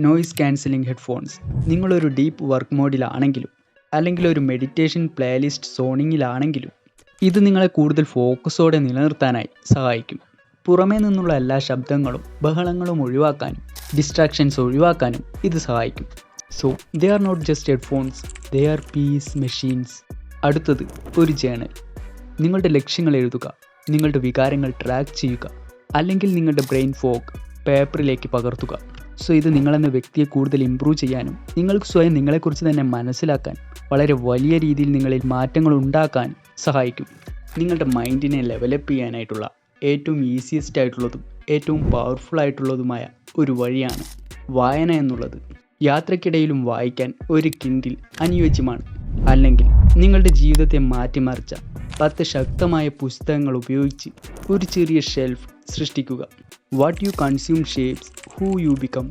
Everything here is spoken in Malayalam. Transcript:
Noise cancelling headphones. നിങ്ങളൊരു ഡീപ്പ് വർക്ക് മോഡിലാണെങ്കിലും അല്ലെങ്കിൽ ഒരു മെഡിറ്റേഷൻ പ്ലേലിസ്റ്റ് സോണിങ്ങിലാണെങ്കിലും ഇത് നിങ്ങളെ കൂടുതൽ ഫോക്കസോടെ നിലനിർത്താനായി സഹായിക്കും. പുറമേ നിന്നുള്ള എല്ലാ ശബ്ദങ്ങളും ബഹളങ്ങളും ഒഴിവാക്കാനും ഡിസ്ട്രാക്ഷൻസ് ഒഴിവാക്കാനും ഇത് സഹായിക്കും. So they are not just headphones, they are peace machines. അടുത്തത് ഒരു ജേണൽ. നിങ്ങളുടെ ലക്ഷ്യങ്ങൾ എഴുതുക, നിങ്ങളുടെ വികാരങ്ങൾ ട്രാക്ക് ചെയ്യുക, അല്ലെങ്കിൽ നിങ്ങളുടെ ബ്രെയിൻ ഫോഗ് പേപ്പറിലേക്ക് പകർത്തുക. സോ ഇത് നിങ്ങളെന്ന വ്യക്തിയെ കൂടുതൽ ഇമ്പ്രൂവ് ചെയ്യാനും നിങ്ങൾക്ക് സ്വയം നിങ്ങളെക്കുറിച്ച് തന്നെ മനസ്സിലാക്കാൻ വളരെ വലിയ രീതിയിൽ നിങ്ങളിൽ മാറ്റങ്ങൾ ഉണ്ടാക്കാൻ സഹായിക്കും. നിങ്ങളുടെ മൈൻഡിനെ ലെവലപ്പ് ചെയ്യാനായിട്ടുള്ള ഏറ്റവും ഈസിയസ്റ്റ് ആയിട്ടുള്ളതും ഏറ്റവും പവർഫുൾ ആയിട്ടുള്ളതുമായ ഒരു വഴിയാണ് വായന എന്നുള്ളത്. യാത്രക്കിടയിലും വായിക്കാൻ ഒരു കിൻഡിൽ അനുയോജ്യമാണ്. അല്ലെങ്കിൽ നിങ്ങളുടെ ജീവിതത്തെ മാറ്റിമറിച്ച 10 ശക്തമായ പുസ്തകങ്ങൾ ഉപയോഗിച്ച് ഒരു ചെറിയ ഷെൽഫ് സൃഷ്ടിക്കുക. What you consume shapes who you become.